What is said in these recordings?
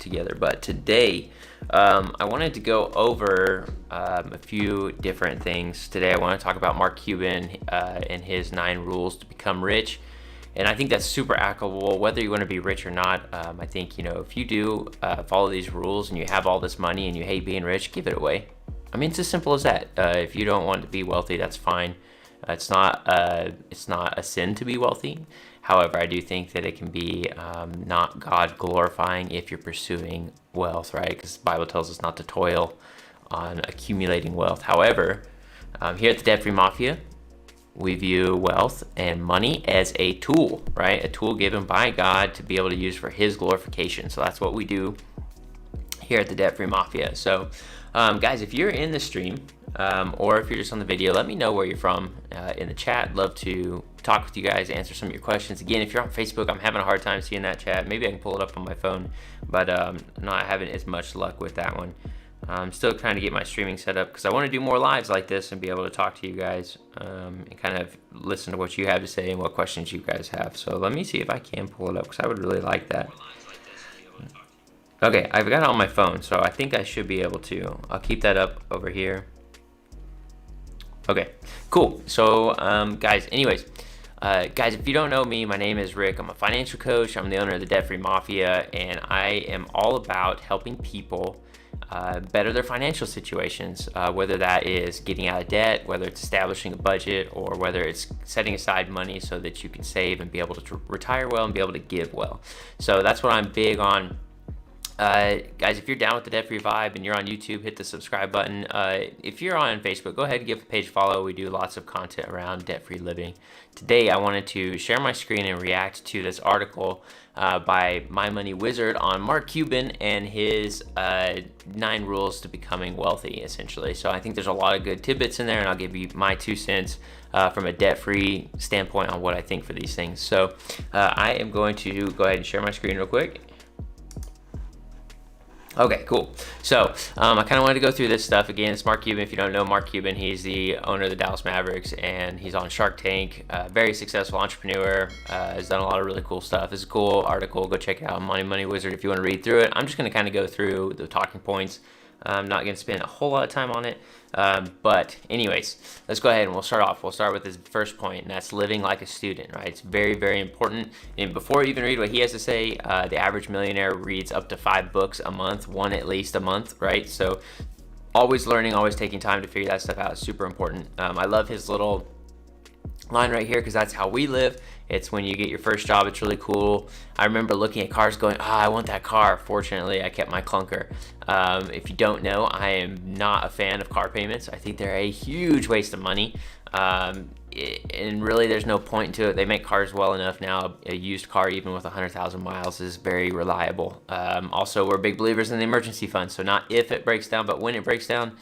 together. But today, I wanted to go over a few different things. Today, I want to talk about Mark Cuban and his 9 rules to become rich. And I think that's super applicable, whether you want to be rich or not. I think, if you do follow these rules and you have all this money and you hate being rich, give it away. I mean, it's as simple as that. If you don't want to be wealthy, that's fine. It's not a sin to be wealthy. However, I do think that it can be not God glorifying if you're pursuing wealth, right? Because the Bible tells us not to toil on accumulating wealth. However, here at the Debt Free Mafia, we view wealth and money as a tool, right? A tool given by God to be able to use for His glorification. So that's what we do here at the Debt Free Mafia. So, guys, if you're in the stream or if you're just on the video, let me know where you're from in the chat. Love to talk with you guys, answer some of your questions. Again, if you're on Facebook, I'm having a hard time seeing that chat. Maybe I can pull it up on my phone, but not having as much luck with that one. I'm still trying to get my streaming set up because I want to do more lives like this and be able to talk to you guys and kind of listen to what you have to say and what questions you guys have. So let me see if I can pull it up because I would really like that. Okay, I've got it on my phone, so I think I should be able to. I'll keep that up over here. Okay, cool. So, guys, anyways, if you don't know me, my name is Rick. I'm a financial coach. I'm the owner of the Debt Free Mafia, and I am all about helping people better their financial situations, whether that is getting out of debt, whether it's establishing a budget, or whether it's setting aside money so that you can save and be able to retire well and be able to give well. So that's what I'm big on. Guys, if you're down with the Debt Free vibe and you're on YouTube, hit the subscribe button. If you're on Facebook, go ahead and give the page a follow. We do lots of content around debt-free living. Today, I wanted to share my screen and react to this article by My Money Wizard on Mark Cuban and his 9 rules to becoming wealthy, essentially. So I think there's a lot of good tidbits in there, and I'll give you my 2 cents from a debt-free standpoint on what I think for these things. So I am going to go ahead and share my screen real quick. Okay, cool. So I kind of wanted to go through this stuff. Again, it's Mark Cuban. If you don't know Mark Cuban, he's the owner of the Dallas Mavericks, and he's on Shark Tank. Very successful entrepreneur. Has done a lot of really cool stuff. It's a cool article. Go check it out, Money Wizard, if you want to read through it. I'm just going to kind of go through the talking points. I'm not going to spend a whole lot of time on it. But anyways, let's go ahead and we'll start off. We'll start with his first point, and that's living like a student, right? It's very, very important. And before we even read what he has to say, the average millionaire reads up to 5 books a month, 1 at least a month, right? So always learning, always taking time to figure that stuff out is super important. I love his little line right here because that's how we live. It's when you get your first job, it's really cool. I remember looking at cars going, I want that car. Fortunately, I kept my clunker. If you don't know, I am not a fan of car payments. I think they're a huge waste of money. And really, there's no point to it. They make cars well enough now. A used car, even with 100,000 miles, is very reliable. Also, we're big believers in the emergency fund. So not if it breaks down, but when it breaks down,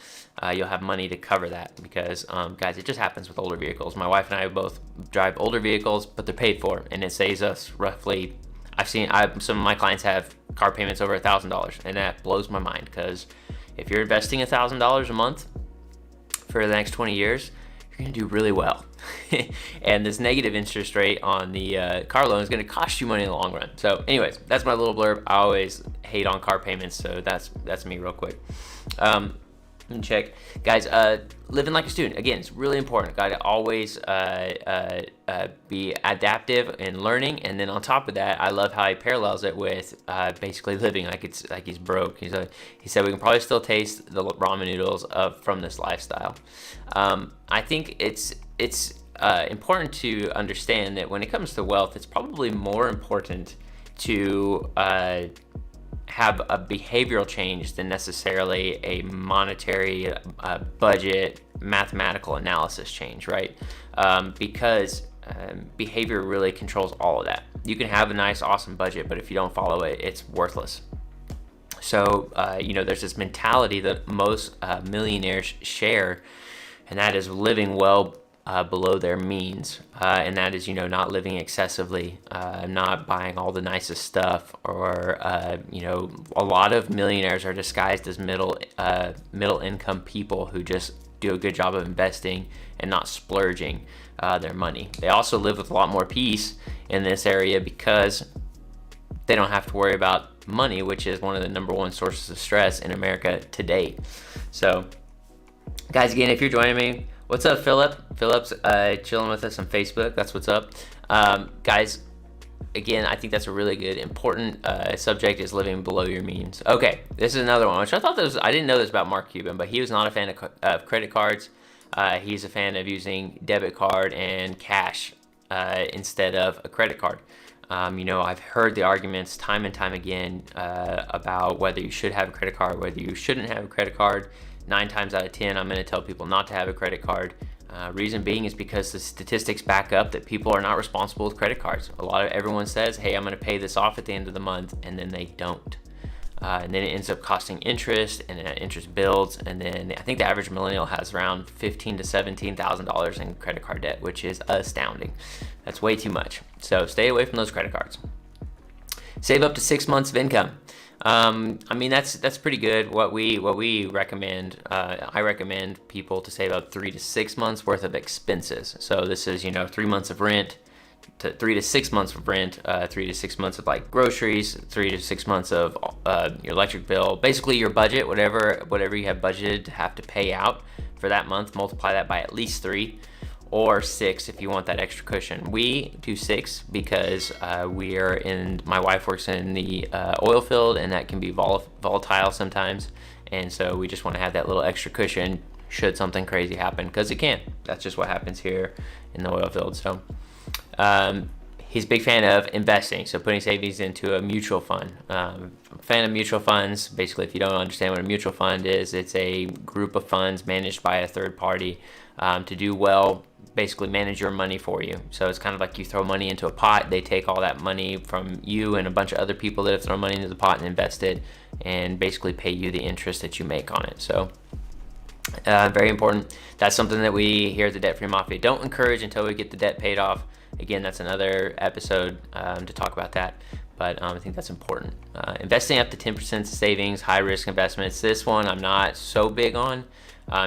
you'll have money to cover that. Because, guys, it just happens with older vehicles. My wife and I both drive older vehicles, but they're paid for. And it saves us roughly, some of my clients have car payments over $1,000. And that blows my mind. Because if you're investing $1,000 a month for the next 20 years, you're going to do really well. And this negative interest rate on the car loan is going to cost you money in the long run. So anyways, that's my little blurb. I always hate on car payments, so that's me real quick. Let me check. Guys, living like a student. Again, it's really important. Got to always be adaptive and learning. And then on top of that, I love how he parallels it with basically living like he's broke. He said we can probably still taste the ramen noodles from this lifestyle. I think it's important to understand that when it comes to wealth, it's probably more important to have a behavioral change than necessarily a monetary budget mathematical analysis change, right? Because behavior really controls all of that. You can have a nice, awesome budget, but if you don't follow it, it's worthless. So, there's this mentality that most millionaires share, and that is living well below their means, and that is, not living excessively, not buying all the nicest stuff, or a lot of millionaires are disguised as middle income people who just do a good job of investing and not splurging their money. They also live with a lot more peace in this area because they don't have to worry about money, which is one of the number one sources of stress in America today. So, guys, again, if you're joining me, what's up, Philip? Philip's chilling with us on Facebook. That's what's up. Guys, again, I think that's a really good, important subject, is living below your means. Okay, this is another one, which I thought I didn't know this about Mark Cuban, but he was not a fan of credit cards. He's a fan of using debit card and cash instead of a credit card. I've heard the arguments time and time again about whether you should have a credit card, whether you shouldn't have a credit card. 9 times out of 10, I'm going to tell people not to have a credit card. Reason being is because the statistics back up that people are not responsible with credit cards. Everyone says, hey, I'm going to pay this off at the end of the month, and then they don't. And then it ends up costing interest, and that interest builds. And then I think the average millennial has around $15,000 to $17,000 in credit card debt, which is astounding. That's way too much. So stay away from those credit cards. Save up to 6 months of income. That's pretty good. What we recommend, I recommend people to save up 3 to 6 months worth of expenses. So this is 3 months of rent, 3 to 6 months of rent, 3 to 6 months of like groceries, 3 to 6 months of your electric bill. Basically your budget, whatever you have budgeted to have to pay out for that month, multiply that by at least 3. Or 6 if you want that extra cushion. We do 6 because my wife works in the oil field, and that can be volatile sometimes. And so we just want to have that little extra cushion should something crazy happen, because it can. That's just what happens here in the oil field. So he's a big fan of investing, so putting savings into a mutual fund. I'm a fan of mutual funds. Basically, if you don't understand what a mutual fund is, it's a group of funds managed by a third party to do well, basically manage your money for you. So it's kind of like you throw money into a pot, they take all that money from you and a bunch of other people that have thrown money into the pot and invest it, and basically pay you the interest that you make on it. So very important. That's something that we here at the Debt Free Mafia don't encourage until we get the debt paid off. Again, that's another episode to talk about that, but I think that's important. Investing up to 10% savings, high risk investments. This one I'm not so big on,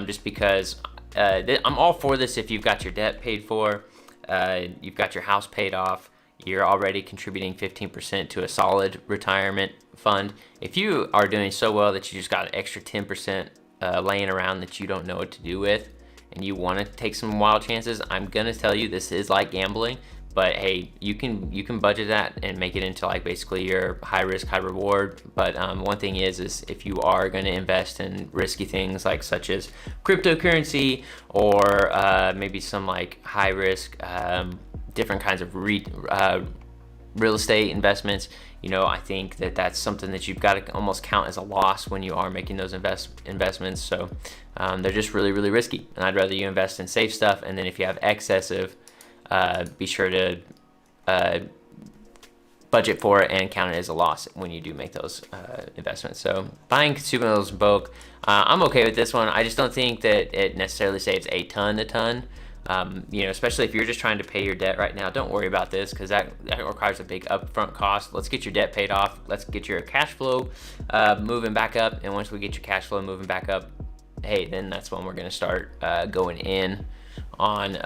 just because I'm all for this if you've got your debt paid for, you've got your house paid off, you're already contributing 15% to a solid retirement fund. If you are doing so well that you just got an extra 10% laying around that you don't know what to do with, and you want to take some wild chances, I'm gonna tell you this is like gambling. But hey, you can budget that and make it into like basically your high risk, high reward. But one thing is if you are going to invest in risky things like such as cryptocurrency or maybe some like high risk, different kinds of real estate investments, I think that's something that you've got to almost count as a loss when you are making those investments. So they're just really, really risky. And I'd rather you invest in safe stuff. And then if you have excessive, be sure to budget for it and count it as a loss when you do make those investments. So buying consumables in bulk, I'm okay with this one. I just don't think that it necessarily saves a ton. Especially if you're just trying to pay your debt right now, don't worry about this, because that requires a big upfront cost. Let's get your debt paid off. Let's get your cash flow moving back up. And once we get your cash flow moving back up, hey, then that's when we're going to start going in on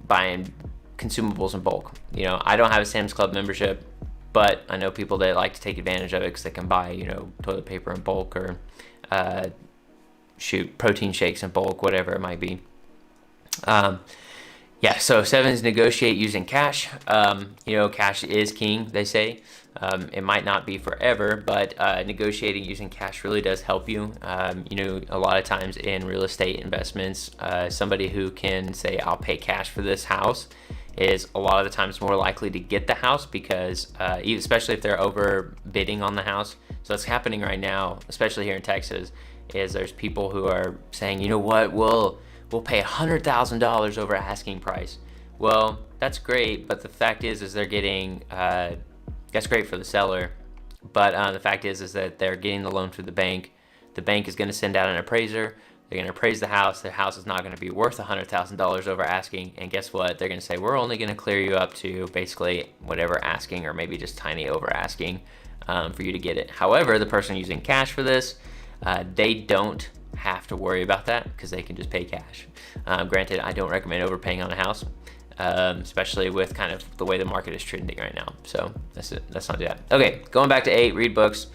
buying consumables in bulk. I don't have a Sam's Club membership, but I know people that like to take advantage of it because they can buy, toilet paper in bulk or protein shakes in bulk, whatever it might be. So 7 is negotiate using cash. Cash is king, they say. It might not be forever, but negotiating using cash really does help you. A lot of times in real estate investments, somebody who can say, I'll pay cash for this house, is a lot of the times more likely to get the house, because especially if they're overbidding on the house. So what's happening right now, especially here in Texas, is there's people who are saying, you know what, we'll pay $100,000 over asking price. Well, that's great, but the fact is they're getting, that's great for the seller, but the fact is that they're getting the loan through the bank. The bank is going to send out an appraiser. They're going to appraise the house. The house is not going to be worth $100,000 over asking, and guess what? They're going to say, we're only going to clear you up to basically whatever asking, or maybe just tiny over asking for you to get it. However, the person using cash for this, they don't have to worry about that because they can just pay cash. Granted, I don't recommend overpaying on a house. especially with kind of the way the market is trending right now. So let's not do that. Okay, going back to 8, read books.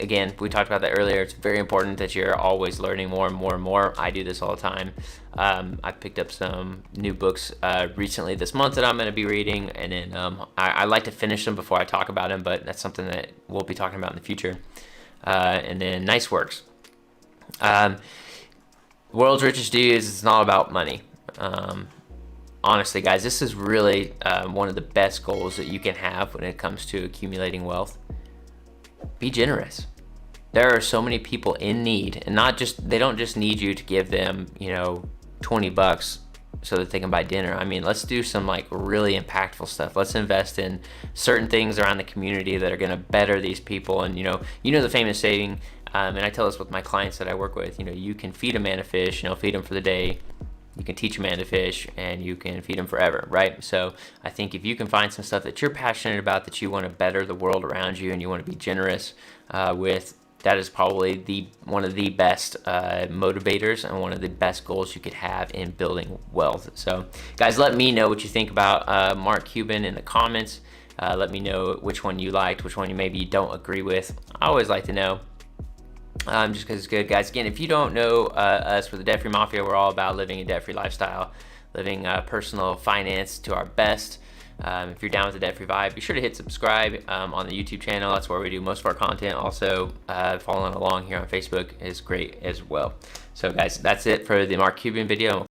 Again, we talked about that earlier. It's very important that you're always learning more and more and more. I do this all the time. I picked up some new books recently this month that I'm going to be reading, and then I like to finish them before I talk about them, but that's something that we'll be talking about in the future. And then Nice Works. World's Richest Dudes, it's not about money. Honestly, guys, this is really one of the best goals that you can have when it comes to accumulating wealth. Be generous. There are so many people in need, and they don't just need you to give them, $20 so that they can buy dinner. I mean, let's do some like really impactful stuff. Let's invest in certain things around the community that are going to better these people. And the famous saying, and I tell this with my clients that I work with, you can feed a man a fish, feed him for the day. You can teach a man to fish, and you can feed him forever, right? So I think if you can find some stuff that you're passionate about, that you want to better the world around you, and you want to be generous with, that is probably one of the best motivators and one of the best goals you could have in building wealth. So guys, let me know what you think about Mark Cuban in the comments. Let me know which one you liked, which one you maybe don't agree with. I always like to know. Just because it's good, guys. Again, if you don't know us, we're the Debt Free Mafia. We're all about living a debt-free lifestyle, living personal finance to our best. If you're down with the debt-free vibe, be sure to hit subscribe on the YouTube channel. That's where we do most of our content. Also, following along here on Facebook is great as well. So, guys, that's it for the Mark Cuban video.